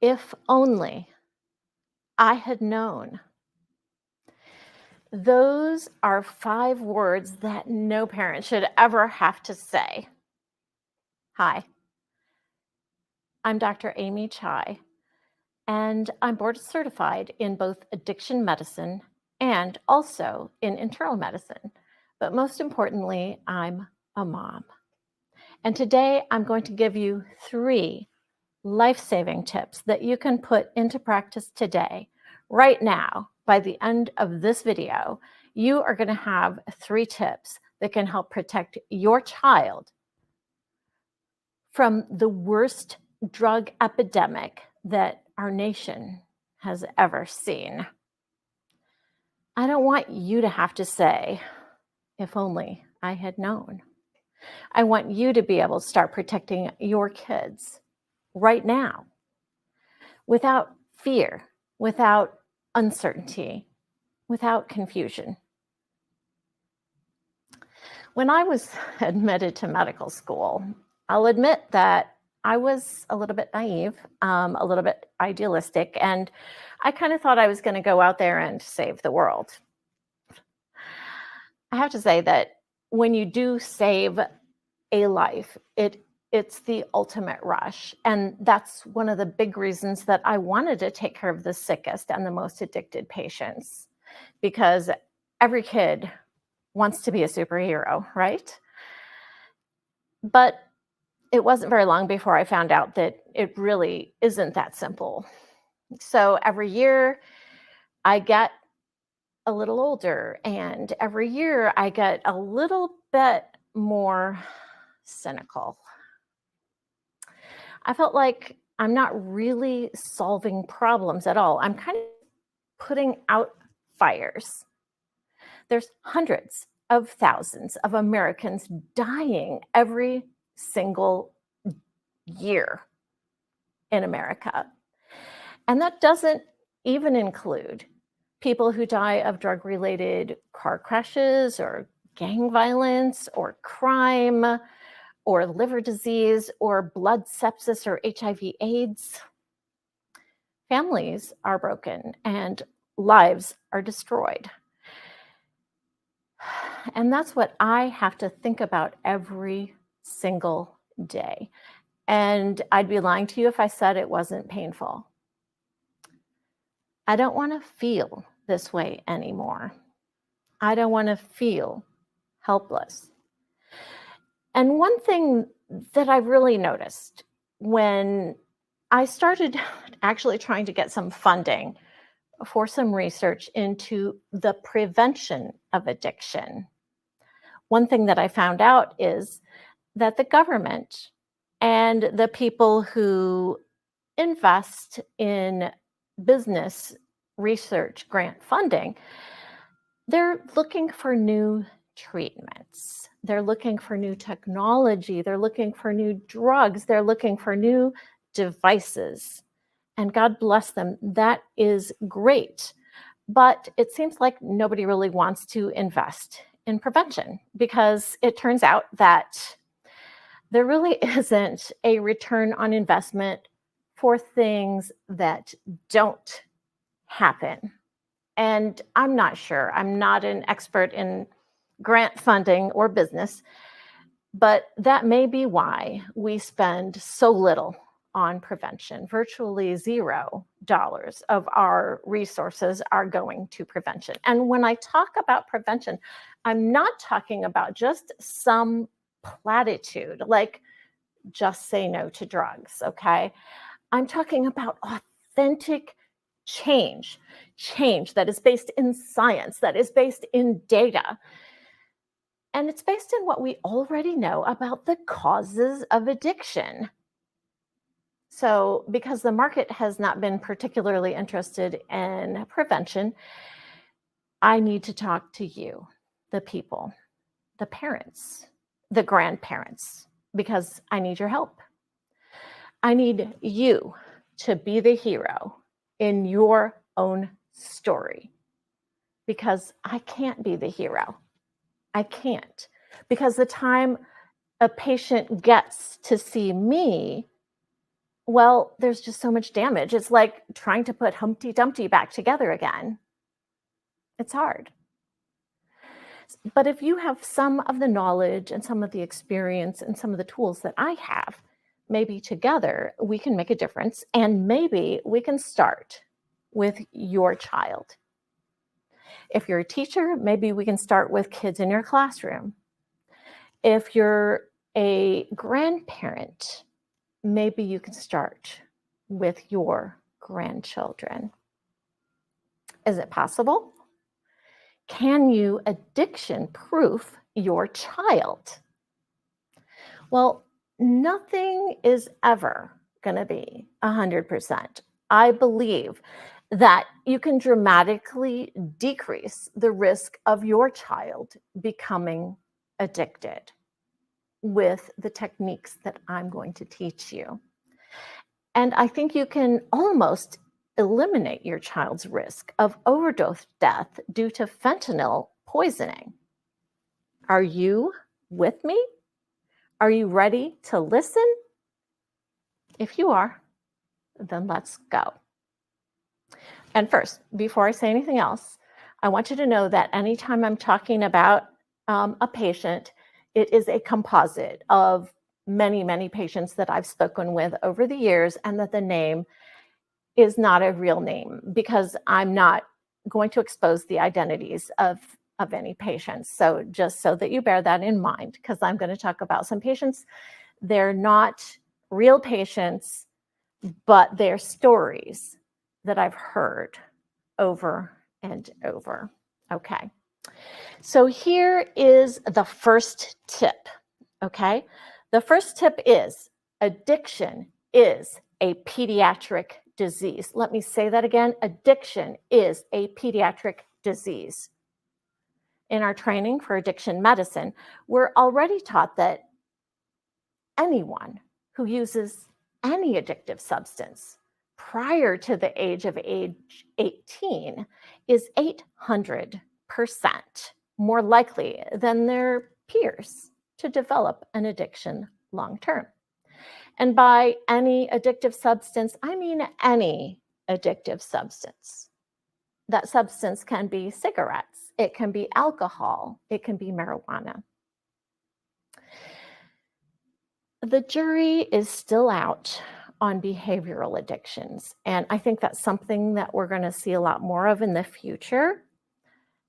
If only I had known. Those are 5 words that no parent should ever have to say. Hi, I'm Dr. Amy Chai, and I'm board certified in both addiction medicine and also in internal medicine. But most importantly, I'm a mom. And today I'm going to give you 3 life-saving tips that you can put into practice today. Right now, by the end of this video, you are going to have 3 tips that can help protect your child from the worst drug epidemic that our nation has ever seen. I don't want you to have to say, if only I had known. I want you to be able to start protecting your kids right now without fear, without uncertainty, without confusion. When I was admitted to medical school, I'll admit that I was a little bit naive, a little bit idealistic, and I kind of thought I was going to go out there and save the world. I have to say that when you do save a life, it's the ultimate rush. And that's one of the big reasons that I wanted to take care of the sickest and the most addicted patients, because every kid wants to be a superhero, right? But it wasn't very long before I found out that it really isn't that simple. So every year I get a little older, and every year I get a little bit more cynical. I felt like I'm not really solving problems at all. I'm kind of putting out fires. There's hundreds of thousands of Americans dying every single year in America. And that doesn't even include people who die of drug-related car crashes or gang violence or crime or liver disease or blood sepsis or HIV/AIDS. Families are broken and lives are destroyed. And that's what I have to think about every single day. And I'd be lying to you if I said it wasn't painful. I don't want to feel this way anymore. I don't want to feel helpless. And one thing that I've really noticed when I started actually trying to get some funding for some research into the prevention of addiction, one thing that I found out is that the government and the people who invest in business research grant funding, they're looking for new treatments. They're looking for new technology. They're looking for new drugs. They're looking for new devices. And God bless them. That is great. But it seems like nobody really wants to invest in prevention, because it turns out that there really isn't a return on investment for things that don't happen. And I'm not sure. I'm not an expert in grant funding or business, but that may be why we spend so little on prevention. Virtually $0 of our resources are going to prevention. And when I talk about prevention, I'm not talking about just some platitude like just say no to drugs, okay? I'm talking about authentic change that is based in science, that is based in data. And it's based in what we already know about the causes of addiction. So, because the market has not been particularly interested in prevention, I need to talk to you, the people, the parents, the grandparents, because I need your help. I need you to be the hero in your own story, because I can't be the hero. I can't. Because the time a patient gets to see me, well, there's just so much damage. It's like trying to put Humpty Dumpty back together again. It's hard. But if you have some of the knowledge and some of the experience and some of the tools that I have, maybe together we can make a difference. And maybe we can start with your child. If you're a teacher, maybe we can start with kids in your classroom. If you're a grandparent, maybe you can start with your grandchildren. Is it possible? Can you addiction proof your child? Well, nothing is ever going to be 100%. I believe that you can dramatically decrease the risk of your child becoming addicted with the techniques that I'm going to teach you. And I think you can almost eliminate your child's risk of overdose death due to fentanyl poisoning. Are you with me? Are you ready to listen? If you are, then let's go. And first, before I say anything else, I want you to know that anytime I'm talking about a patient, it is a composite of many, many patients that I've spoken with over the years, and that the name is not a real name because I'm not going to expose the identities of any patients. So just so that you bear that in mind, because I'm going to talk about some patients. They're not real patients, but they're stories that I've heard over and over. Okay. So here is the first tip. Okay. The first tip is addiction is a pediatric disease. Let me say that again. Addiction is a pediatric disease. In our training for addiction medicine, we're already taught that anyone who uses any addictive substance prior to the age 18 is 800% more likely than their peers to develop an addiction long term. And by any addictive substance, I mean any addictive substance. That substance can be cigarettes, it can be alcohol, it can be marijuana. The jury is still out on behavioral addictions, and I think that's something that we're going to see a lot more of in the future.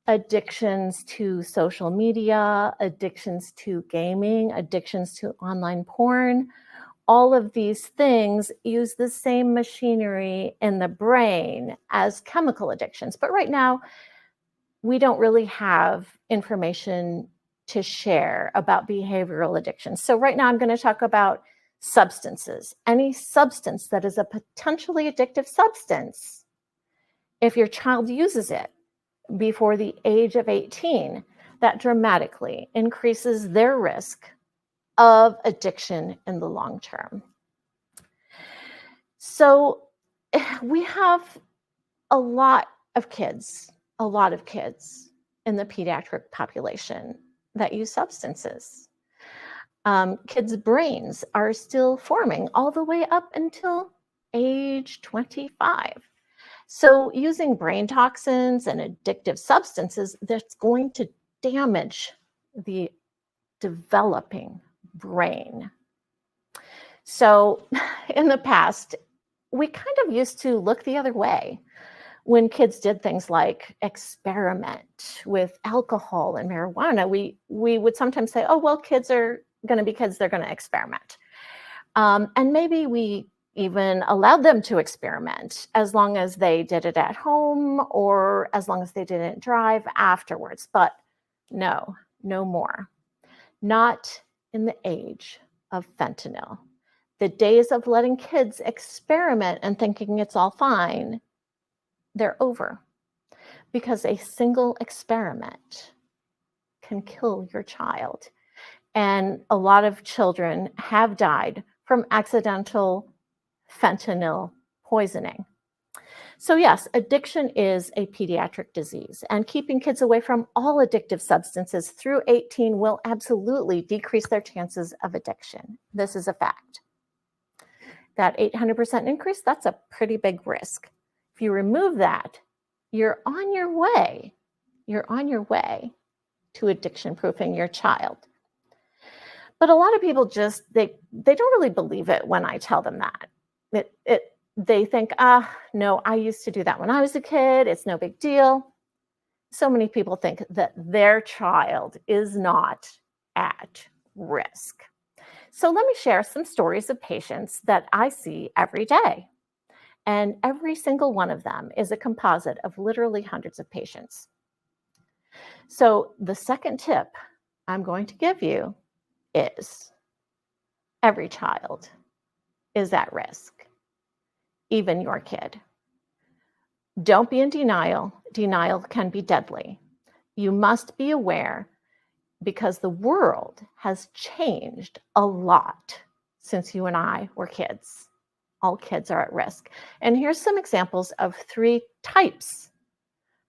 Addictions to social media, addictions to gaming, addictions to online porn. All of these things use the same machinery in the brain as chemical addictions. But right now, we don't really have information to share about behavioral addictions. So right now, I'm going to talk about substances. Any substance that is a potentially addictive substance, if your child uses it before the age of 18, that dramatically increases their risk of addiction in the long term. So we have a lot of kids in the pediatric population that use substances. Kids' brains are still forming all the way up until age 25. So using brain toxins and addictive substances, that's going to damage the developing brain. So in the past, we kind of used to look the other way when kids did things like experiment with alcohol and marijuana. We would sometimes say, oh, well, kids are going to be kids, they're going to experiment. And maybe we even allowed them to experiment as long as they did it at home or as long as they didn't drive afterwards. But no more. Not in the age of fentanyl. The days of letting kids experiment and thinking it's all fine, they're over, because a single experiment can kill your child. And a lot of children have died from accidental fentanyl poisoning. So yes, addiction is a pediatric disease, and keeping kids away from all addictive substances through 18 will absolutely decrease their chances of addiction. This is a fact. That 800% increase, that's a pretty big risk. If you remove that, you're on your way. You're on your way to addiction proofing your child. But a lot of people just, they don't really believe it when I tell them that. They think, no, I used to do that when I was a kid. It's no big deal. So many people think that their child is not at risk. So let me share some stories of patients that I see every day. And every single one of them is a composite of literally hundreds of patients. So the second tip I'm going to give you is every child is at risk, even your kid. Don't be in denial. Denial can be deadly. You must be aware because the world has changed a lot since you and I were kids. All kids are at risk. And here's some examples of 3 types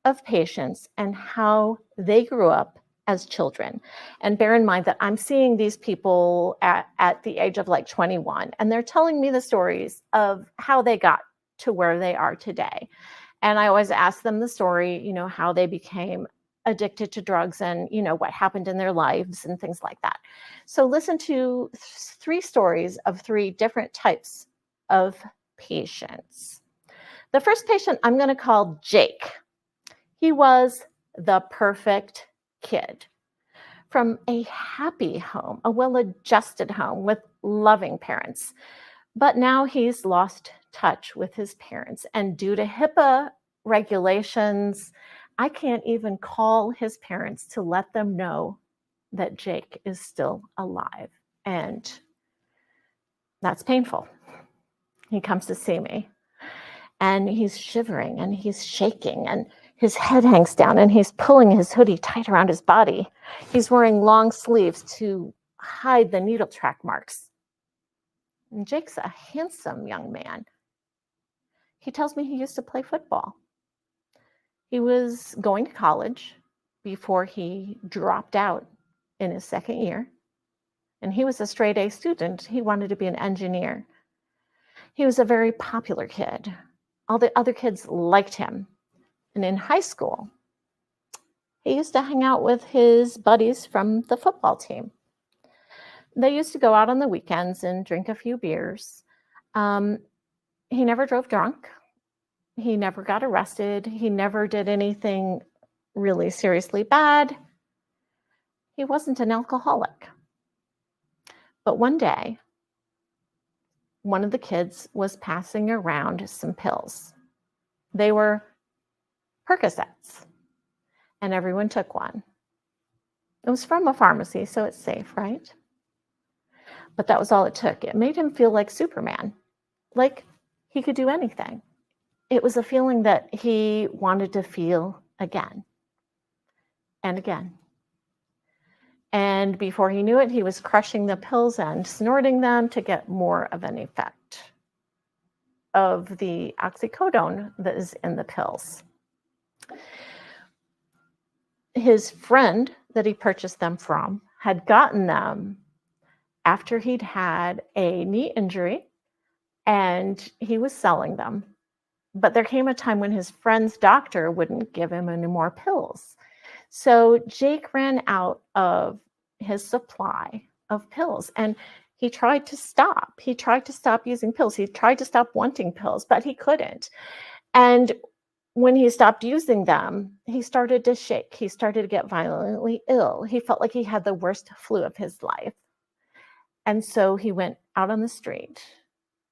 of patients and how they grew up as children. And bear in mind that I'm seeing these people at the age of like 21, and they're telling me the stories of how they got to where they are today. And I always ask them the story, how they became addicted to drugs and, what happened in their lives and things like that. So listen to 3 stories of 3 different types of patients. The first patient I'm going to call Jake. He was the perfect kid from a happy home, a well-adjusted home with loving parents. But now he's lost touch with his parents. And due to HIPAA regulations, I can't even call his parents to let them know that Jake is still alive. And that's painful. He comes to see me and he's shivering and he's shaking and his head hangs down and he's pulling his hoodie tight around his body. He's wearing long sleeves to hide the needle track marks. And Jake's a handsome young man. He tells me he used to play football. He was going to college before he dropped out in his second year. And he was a straight A student. He wanted to be an engineer. He was a very popular kid. All the other kids liked him. And in high school, he used to hang out with his buddies from the football team. They used to go out on the weekends and drink a few beers. He never drove drunk. He never got arrested. He never did anything really seriously bad. He wasn't an alcoholic. But one day, one of the kids was passing around some pills. They were Percocets, and everyone took one. It was from a pharmacy, so it's safe, right? But that was all it took. It made him feel like Superman, like he could do anything. It was a feeling that he wanted to feel again and again. And before he knew it, he was crushing the pills and snorting them to get more of an effect of the oxycodone that is in the pills. His friend that he purchased them from had gotten them after he'd had a knee injury and he was selling them. But there came a time when his friend's doctor wouldn't give him any more pills. So Jake ran out of his supply of pills and he tried to stop. He tried to stop using pills. He tried to stop wanting pills, but he couldn't. And when he stopped using them, he started to shake. He started to get violently ill. He felt like he had the worst flu of his life. And so he went out on the street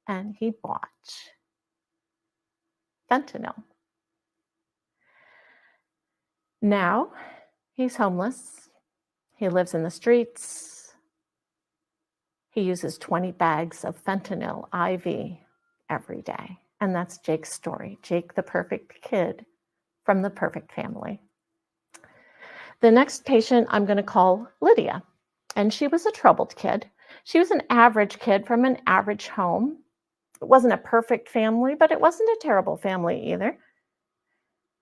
and he bought fentanyl. Now he's homeless. He lives in the streets. He uses 20 bags of fentanyl IV every day. And that's Jake's story. Jake, the perfect kid from the perfect family. The next patient I'm going to call Lydia. And she was a troubled kid. She was an average kid from an average home. It wasn't a perfect family, but it wasn't a terrible family either.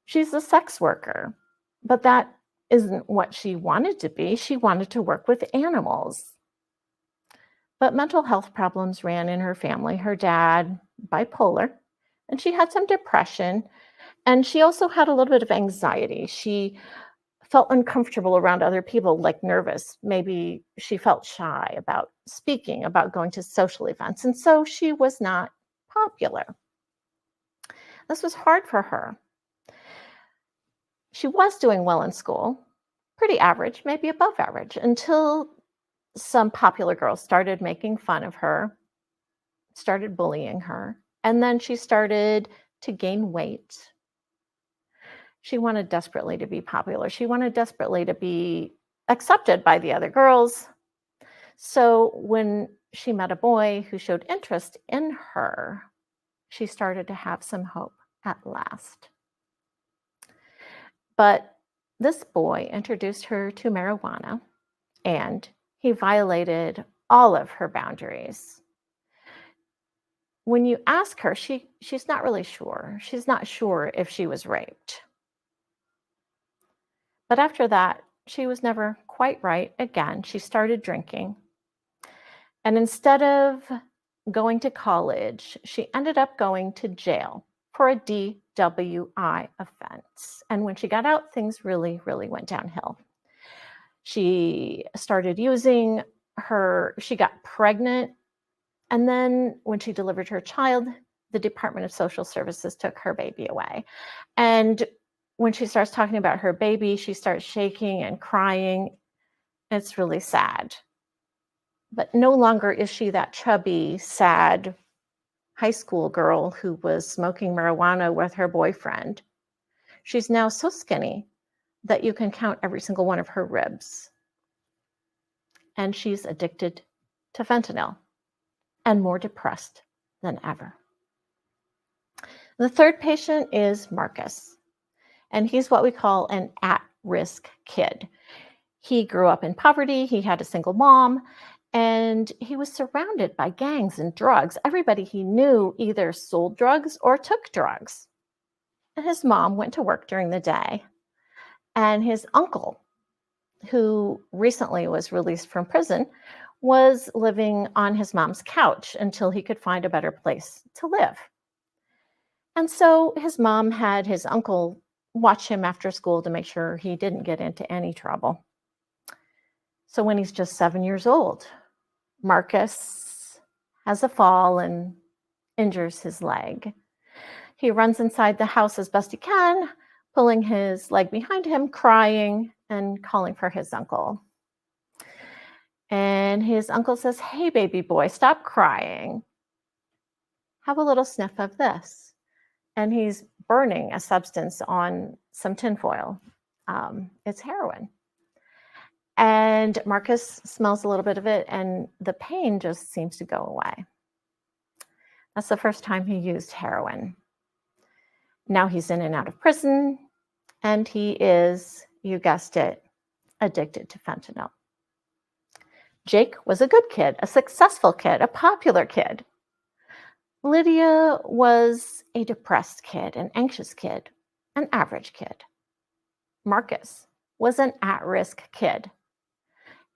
She's a sex worker, but that isn't what she wanted to be. She wanted to work with animals. But mental health problems ran in her family. Her dad, bipolar, and she had some depression. And she also had a little bit of anxiety. She felt uncomfortable around other people, like nervous. Maybe she felt shy about speaking, about going to social events. And so she was not popular. This was hard for her. She was doing well in school, pretty average, maybe above average, until some popular girls started making fun of her, started bullying her, and then she started to gain weight. She wanted desperately to be popular. She wanted desperately to be accepted by the other girls. So when she met a boy who showed interest in her, she started to have some hope at last. But this boy introduced her to marijuana, and he violated all of her boundaries. When you ask her, she's not really sure. She's not sure if she was raped. But after that, she was never quite right again. She started drinking. And instead of going to college, she ended up going to jail for a DWI offense. And when she got out, things really, really went downhill. She started using she got pregnant. And then when she delivered her child, the Department of Social Services took her baby away. And when she starts talking about her baby, she starts shaking and crying. It's really sad. But no longer is she that chubby, sad high school girl who was smoking marijuana with her boyfriend. She's now so skinny that you can count every single one of her ribs. And she's addicted to fentanyl and more depressed than ever. The third patient is Marcus, and he's what we call an at-risk kid. He grew up in poverty, he had a single mom, and he was surrounded by gangs and drugs. Everybody he knew either sold drugs or took drugs. And his mom went to work during the day, and his uncle, who recently was released from prison, was living on his mom's couch until he could find a better place to live. And so his mom had his uncle watch him after school to make sure he didn't get into any trouble. So when he's just 7 years old, Marcus has a fall and injures his leg. He runs inside the house as best he can, pulling his leg behind him, crying and calling for his uncle. And his uncle says, "Hey, baby boy, stop crying. Have a little sniff of this." And he's burning a substance on some tinfoil. It's heroin. And Marcus smells a little bit of it, and the pain just seems to go away. That's the first time he used heroin. Now he's in and out of prison, and he is, you guessed it, addicted to fentanyl. Jake was a good kid, a successful kid, a popular kid. Lydia was a depressed kid, an anxious kid, an average kid. Marcus was an at-risk kid.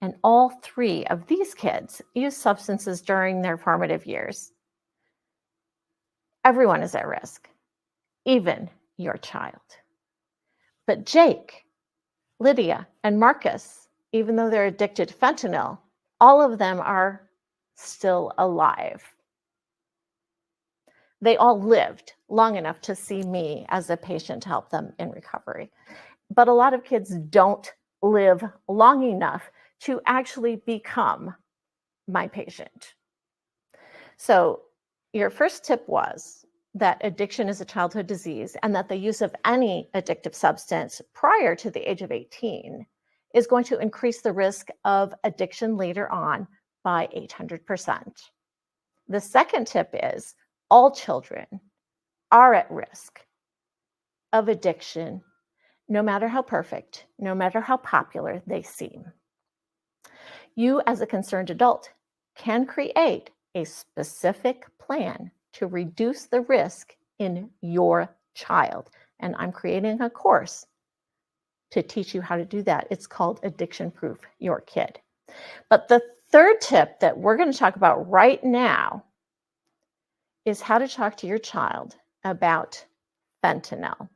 And all three of these kids used substances during their formative years. Everyone is at risk, even your child. But Jake, Lydia, and Marcus, even though they're addicted to fentanyl, all of them are still alive. They all lived long enough to see me as a patient help them in recovery. But a lot of kids don't live long enough to actually become my patient. So your first tip was that addiction is a childhood disease and that the use of any addictive substance prior to the age of 18 is going to increase the risk of addiction later on by 800%. The second tip is all children are at risk of addiction, no matter how perfect, no matter how popular they seem. You, as a concerned adult, can create a specific plan to reduce the risk in your child. And I'm creating a course to teach you how to do that. It's called Addiction Proof Your Kid. But the third tip that we're going to talk about right now is how to talk to your child about fentanyl.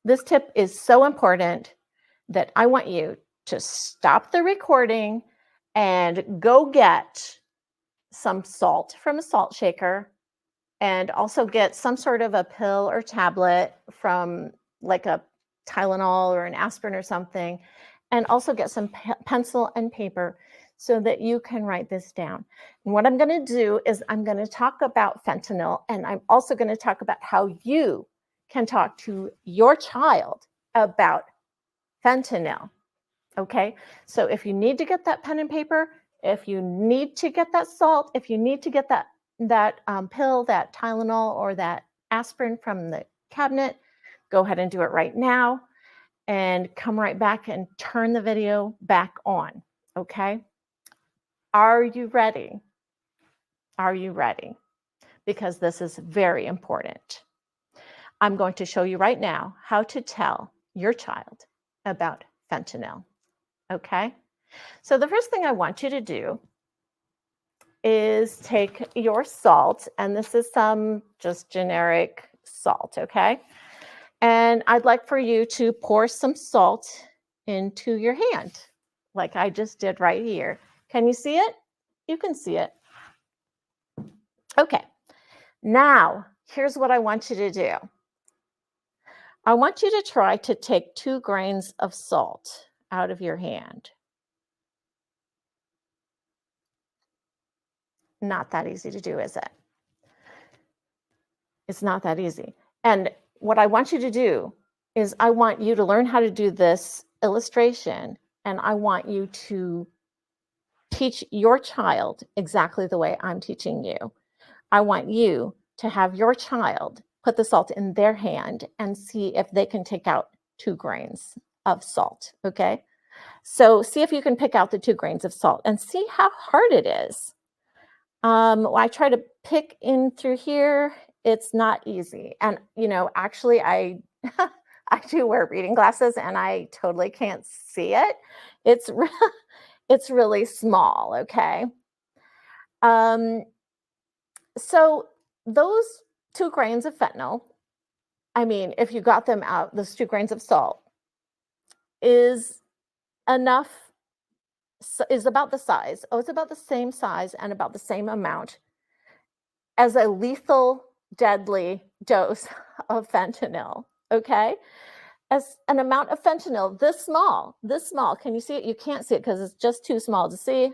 This tip is so important that I want you to stop the recording and go get some salt from a salt shaker, and also get some sort of a pill or tablet from like a Tylenol or an aspirin or something, and also get some pencil and paper so that you can write this down. And what I'm going to do is I'm going to talk about fentanyl, and I'm also going to talk about how you can talk to your child about fentanyl. Okay, so if you need to get that pen and paper, if you need to get that salt, if you need to get that pill, that Tylenol, or that aspirin from the cabinet, go ahead and do it right now, and come right back and turn the video back on. Okay, are you ready? Are you ready? Because this is very important. I'm going to show you right now how to tell your child about fentanyl. Okay, so the first thing I want you to do is take your salt, and this is some just generic salt, okay? And I'd like for you to pour some salt into your hand, like I just did right here. Can you see it? You can see it. Okay, now here's what I want you to do. I want you to try to take 2 grains of salt out of your hand. Not that easy to do, is it? It's not that easy. And what I want you to do is I want you to learn how to do this illustration, and I want you to teach your child exactly the way I'm teaching you. I want you to have your child put the salt in their hand and see if they can take out 2 grains of salt, okay? So see if you can pick out the 2 grains of salt and see how hard it is. I try to pick in through here. It's not easy. And, actually I I do wear reading glasses and I totally can't see it. It's it's really small, okay? So those 2 grains of fentanyl, I mean, if you got them out, those 2 grains of salt is enough, is about the size. Oh, it's about the same size and about the same amount as a lethal, deadly dose of fentanyl, okay? As an amount of fentanyl this small. Can you see it? You can't see it because it's just too small to see.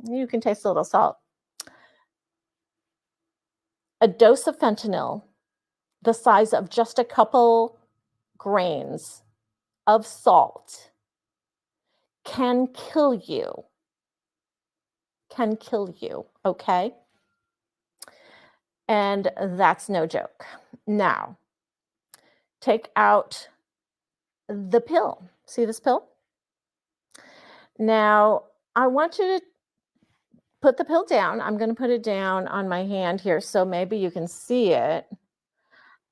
You can taste a little salt. A dose of fentanyl the size of just a couple grains of salt can kill you. Can kill you, okay? And that's no joke. Now, take out the pill. See this pill? Now, I want you to put the pill down. I'm going to put it down on my hand here so maybe you can see it.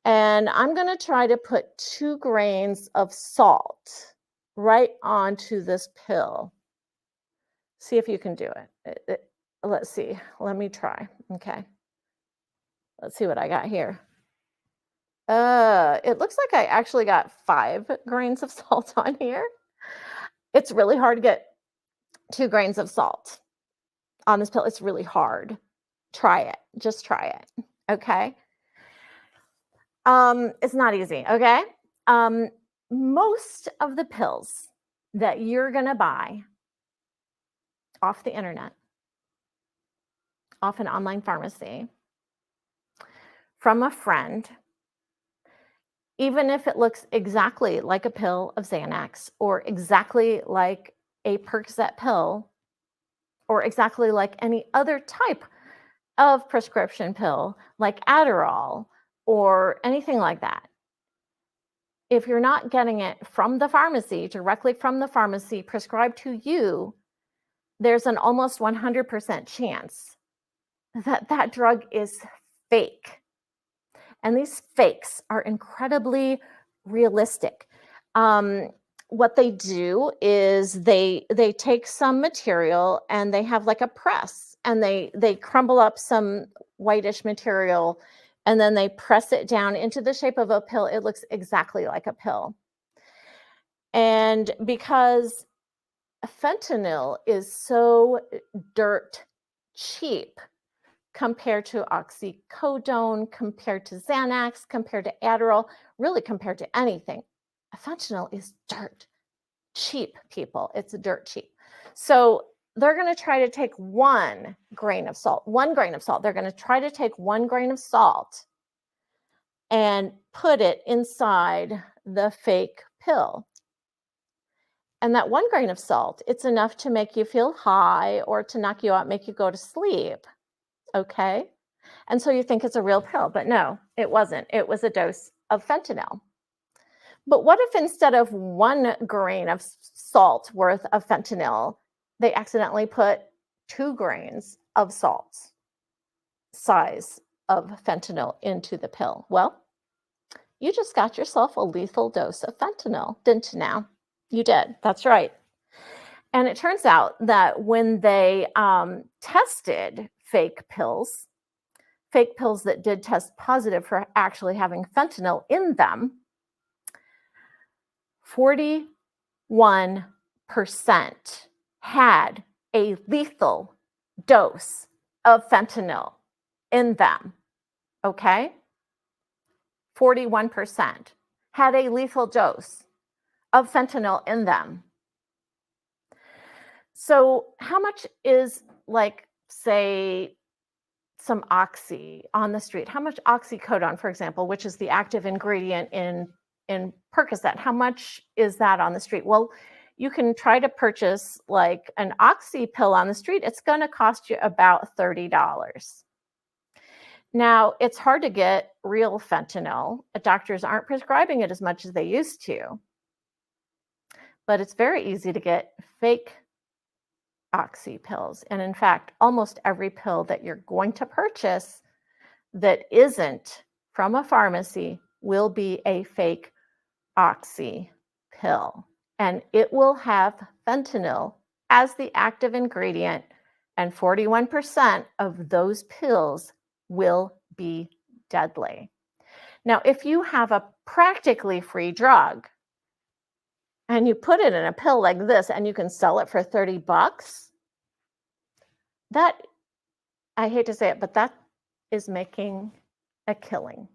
And I'm going to try to put 2 grains of salt right onto this pill. See if you can do it. Let's see. Let me try. Okay. Let's see what I got here. It looks like I actually got 5 grains of salt on here. It's really hard to get 2 grains of salt on this pill. It's really hard. Try it. Just try it. Okay. It's not easy. Okay. Most of the pills that you're going to buy off the internet, off an online pharmacy, from a friend, even if it looks exactly like a pill of Xanax or exactly like a Percocet pill or exactly like any other type of prescription pill like Adderall or anything like that, if you're not getting it from the pharmacy, directly from the pharmacy, prescribed to you, there's an almost 100% chance that that drug is fake. And these fakes are incredibly realistic. what they do is they take some material and they have like a press, and they crumble up some whitish material, and then they press it down into the shape of a pill. It looks exactly like a pill. And because fentanyl is so dirt cheap compared to oxycodone, compared to Xanax, compared to Adderall, really compared to anything, fentanyl is dirt cheap, people. It's dirt cheap. So they're going to try to take 1 grain of salt, 1 grain of salt. They're going to try to take 1 grain of salt and put it inside the fake pill. And that 1 grain of salt, it's enough to make you feel high or to knock you out, make you go to sleep. Okay. And so you think it's a real pill, but no, it wasn't. It was a dose of fentanyl. But what if instead of 1 grain of salt worth of fentanyl, they accidentally put 2 grains of salt size of fentanyl into the pill? Well, you just got yourself a lethal dose of fentanyl, didn't you now? You did. That's right. And it turns out that when they tested fake pills that did test positive for actually having fentanyl in them, 41% had a lethal dose of fentanyl in them. Okay? 41% had a lethal dose of fentanyl in them. So, how much is, like, say, some oxy on the street? How much oxycodone, for example, which is the active ingredient in Percocet, how much is that on the street? Well, you can try to purchase like an oxy pill on the street. It's going to cost you about $30. Now, it's hard to get real fentanyl. Doctors aren't prescribing it as much as they used to, but it's very easy to get fake oxy pills. And in fact, almost every pill that you're going to purchase that isn't from a pharmacy will be a fake oxy pill, and it will have fentanyl as the active ingredient, and 41% of those pills will be deadly. Now, if you have a practically free drug and you put it in a pill like this and you can sell it for $30, that, I hate to say it, but that is making a killing.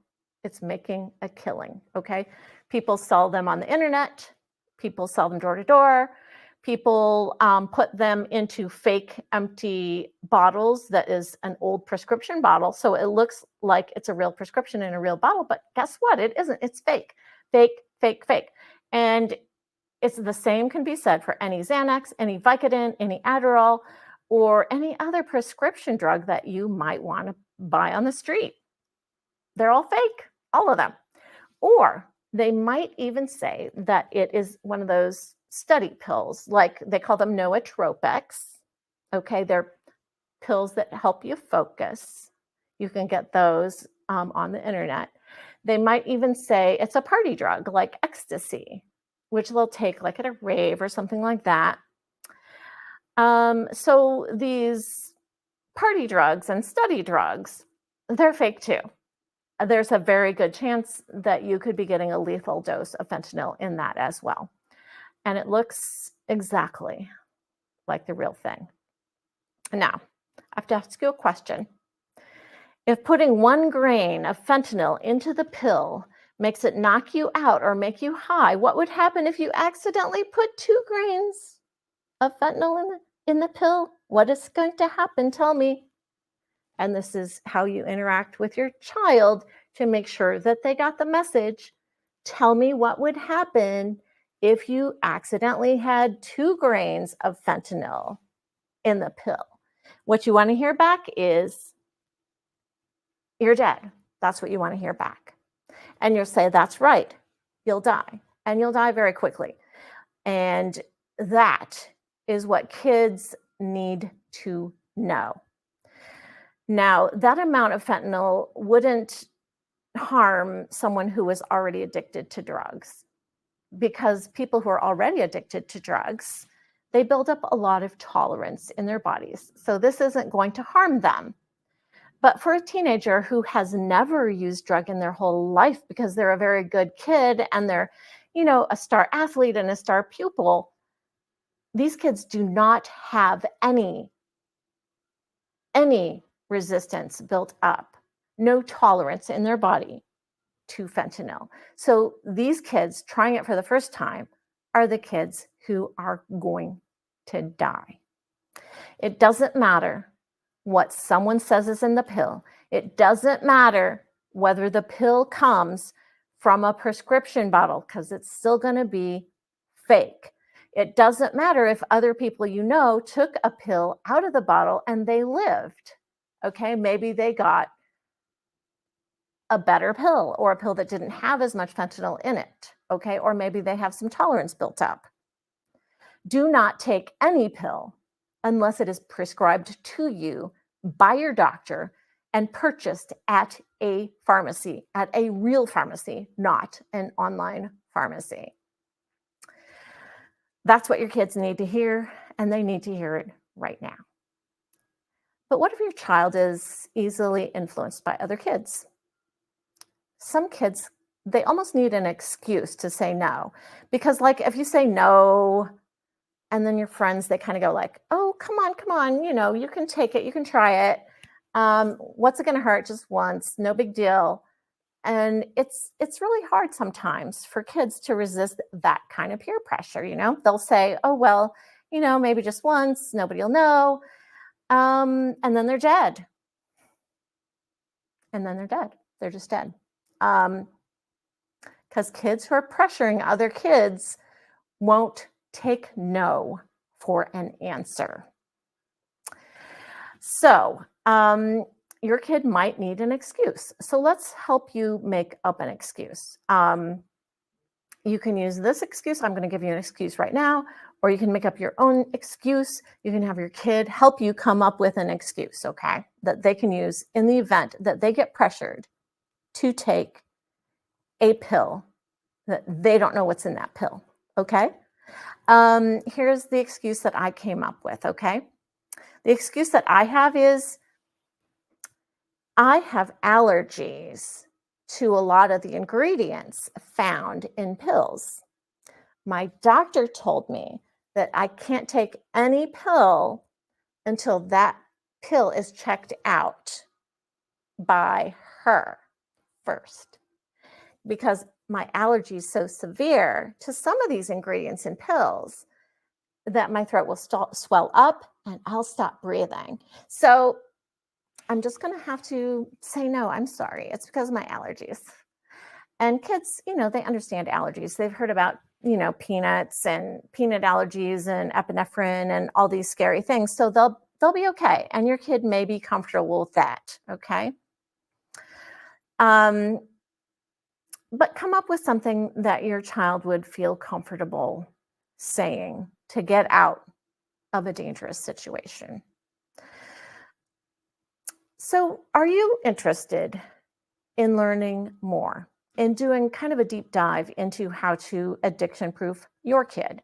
It's making a killing, okay? People sell them on the internet. People sell them door to door. People put them into fake empty bottles that is an old prescription bottle. So it looks like it's a real prescription in a real bottle, but guess what? It isn't. It's fake, fake, fake, fake. And it's the same can be said for any Xanax, any Vicodin, any Adderall, or any other prescription drug that you might want to buy on the street. They're all fake, all of them. Or they might even say that it is one of those study pills, like they call them nootropics. Okay, they're pills that help you focus. You can get those on the internet. They might even say it's a party drug, like ecstasy, which they'll take like at a rave or something like that. So these party drugs and study drugs, they're fake too. There's a very good chance that you could be getting a lethal dose of fentanyl in that as well. And it looks exactly like the real thing. Now, I have to ask you a question. If putting 1 grain of fentanyl into the pill makes it knock you out or make you high, what would happen if you accidentally put 2 grains of fentanyl in the pill? What is going to happen? Tell me. And this is how you interact with your child to make sure that they got the message. Tell me what would happen if you accidentally had 2 grains of fentanyl in the pill. What you want to hear back is, you're dead. That's what you want to hear back. And you'll say, that's right, you'll die. And you'll die very quickly. And that is what kids need to know. Now, that amount of fentanyl wouldn't harm someone who was already addicted to drugs. because people who are already addicted to drugs, they build up a lot of tolerance in their bodies. So this isn't going to harm them. But for a teenager who has never used drug in their whole life because they're a very good kid and they're, a star athlete and a star pupil, these kids do not have any resistance built up, no tolerance in their body to fentanyl. So these kids trying it for the first time are the kids who are going to die. It doesn't matter what someone says is in the pill. It doesn't matter whether the pill comes from a prescription bottle, because it's still going to be fake. It doesn't matter if other people took a pill out of the bottle and they lived. Okay, maybe they got a better pill or a pill that didn't have as much fentanyl in it. Okay, or maybe they have some tolerance built up. Do not take any pill unless it is prescribed to you by your doctor and purchased at a pharmacy, at a real pharmacy, not an online pharmacy. That's what your kids need to hear, and they need to hear it right now. But what if your child is easily influenced by other kids? Some kids, they almost need an excuse to say no. Because if you say no, and then your friends, they kind of go like, oh, come on, you can take it, you can try it. What's it going to hurt? Just once, no big deal. And it's really hard sometimes for kids to resist that kind of peer pressure. They'll say, oh, well, maybe just once, nobody will know. And then they're dead. They're just dead. Because kids who are pressuring other kids won't take no for an answer. So your kid might need an excuse. So let's help you make up an excuse. You can use this excuse. I'm going to give you an excuse right now, or you can make up your own excuse. You can have your kid help you come up with an excuse, okay, that they can use in the event that they get pressured to take a pill that they don't know what's in that pill, okay? Here's the excuse that I came up with, okay? The excuse that I have is, I have allergies to a lot of the ingredients found in pills. My doctor told me that I can't take any pill until that pill is checked out by her first, because my allergy is so severe to some of these ingredients in pills that my throat will swell up and I'll stop breathing. So I'm just going to have to say, no, I'm sorry. It's because of my allergies. And kids, they understand allergies. They've heard about, peanuts and peanut allergies and epinephrine and all these scary things. So they'll be okay. And your kid may be comfortable with that. Okay. But come up with something that your child would feel comfortable saying to get out of a dangerous situation. So are you interested in learning more and doing kind of a deep dive into how to addiction-proof your kid?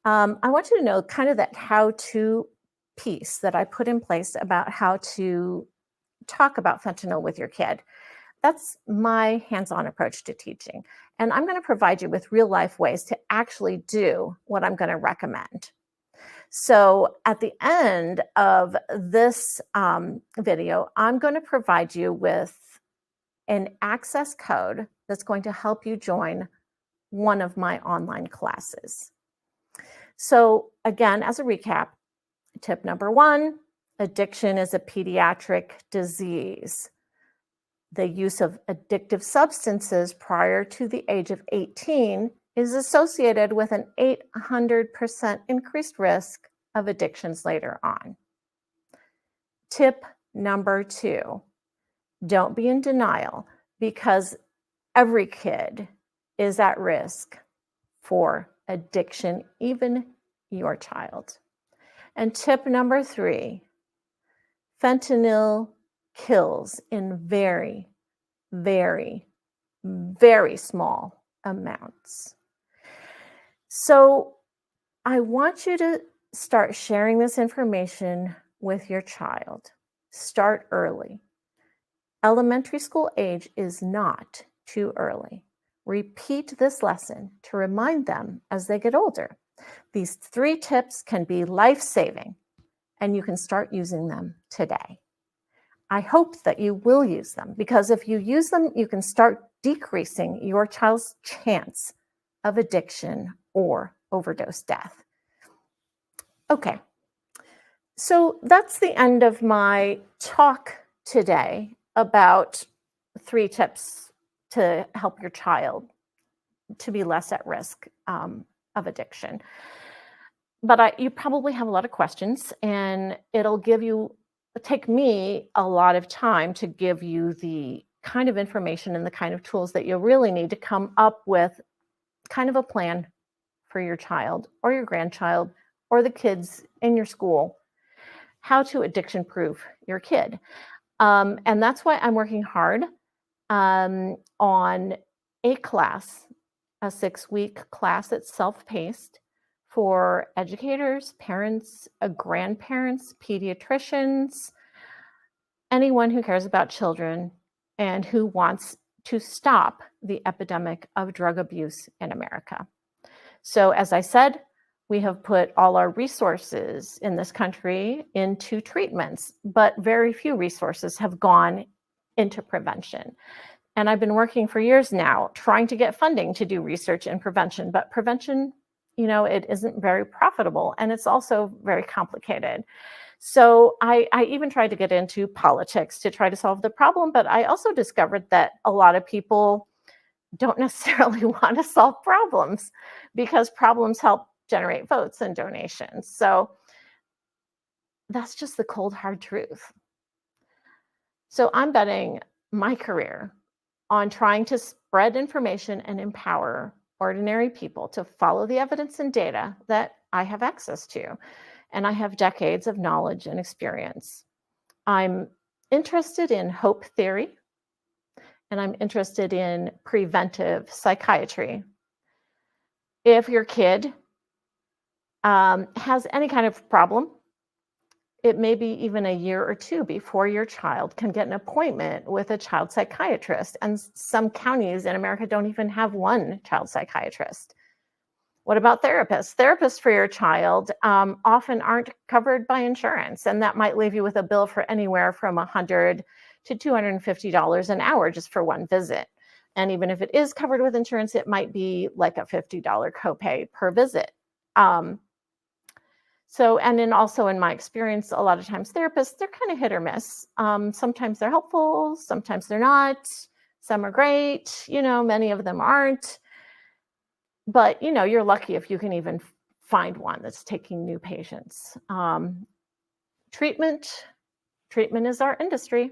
I want you to know kind of that how-to piece that I put in place about how to talk about fentanyl with your kid. That's my hands-on approach to teaching. And I'm going to provide you with real-life ways to actually do what I'm going to recommend. So at the end of this video, I'm going to provide you with an access code that's going to help you join one of my online classes. So again, as a recap, tip number 1, addiction is a pediatric disease. The use of addictive substances prior to the age of 18 is associated with an 800% increased risk of addictions later on. Tip number 2, don't be in denial, because every kid is at risk for addiction, even your child. And tip number 3, fentanyl kills in very, very, very small amounts. So I want you to start sharing this information with your child. Start early. Elementary school age is not too early. Repeat this lesson to remind them as they get older. These 3 tips can be life-saving, and you can start using them today. I hope that you will use them, because if you use them, you can start decreasing your child's chance of addiction or overdose death. Okay, so that's the end of my talk today about 3 tips to help your child to be less at risk of addiction. But you probably have a lot of questions, and it'll take me a lot of time to give you the kind of information and the kind of tools that you really need to come up with kind of a plan for your child or your grandchild or the kids in your school, how to addiction proof your kid. And that's why I'm working hard on a class, a 6-week class that's self-paced for educators, parents, grandparents, pediatricians, anyone who cares about children and who wants to stop the epidemic of drug abuse in America. So, as I said, we have put all our resources in this country into treatments, but very few resources have gone into prevention. And I've been working for years now trying to get funding to do research in prevention, but prevention, it isn't very profitable, and it's also very complicated. So I even tried to get into politics to try to solve the problem, but I also discovered that a lot of people don't necessarily want to solve problems because problems help generate votes and donations. So that's just the cold, hard truth. So I'm betting my career on trying to spread information and empower ordinary people to follow the evidence and data that I have access to. And I have decades of knowledge and experience. I'm interested in hope theory, and I'm interested in preventive psychiatry. If your kid has any kind of problem, it may be even a year or 2 before your child can get an appointment with a child psychiatrist. And some counties in America don't even have one child psychiatrist. What about therapists? Therapists for your child often aren't covered by insurance, and that might leave you with a bill for anywhere from $100 to $250 an hour just for one visit. And even if it is covered with insurance, it might be like a $50 copay per visit. And then also in my experience, a lot of times therapists, they're kind of hit or miss. Sometimes they're helpful, sometimes they're not. Some are great, many of them aren't. But, you're lucky if you can even find one that's taking new patients. Treatment is our industry.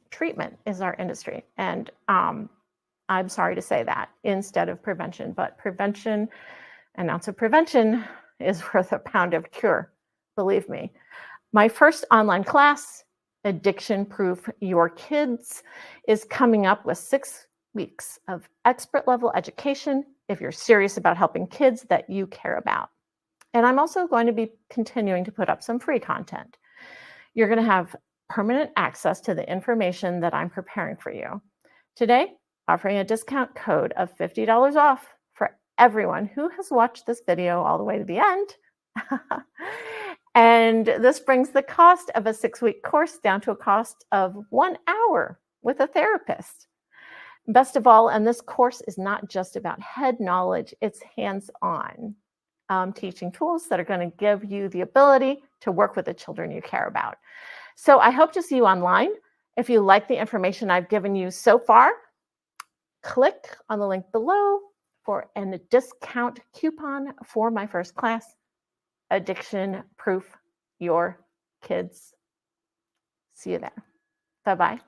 Treatment is our industry. And I'm sorry to say that instead of prevention, but an ounce of prevention is worth a pound of cure, believe me. My first online class, Addiction Proof Your Kids, is coming up with 6 weeks of expert level education if you're serious about helping kids that you care about. And I'm also going to be continuing to put up some free content. You're going to have permanent access to the information that I'm preparing for you. Today, offering a discount code of $50 off for everyone who has watched this video all the way to the end. And this brings the cost of a 6-week course down to a cost of 1 hour with a therapist. Best of all, and this course is not just about head knowledge, it's hands-on teaching tools that are going to give you the ability to work with the children you care about. So I hope to see you online. If you like the information I've given you so far, click on the link below for a discount coupon for my first class, Addiction Proof Your Kids. See you there. Bye-bye.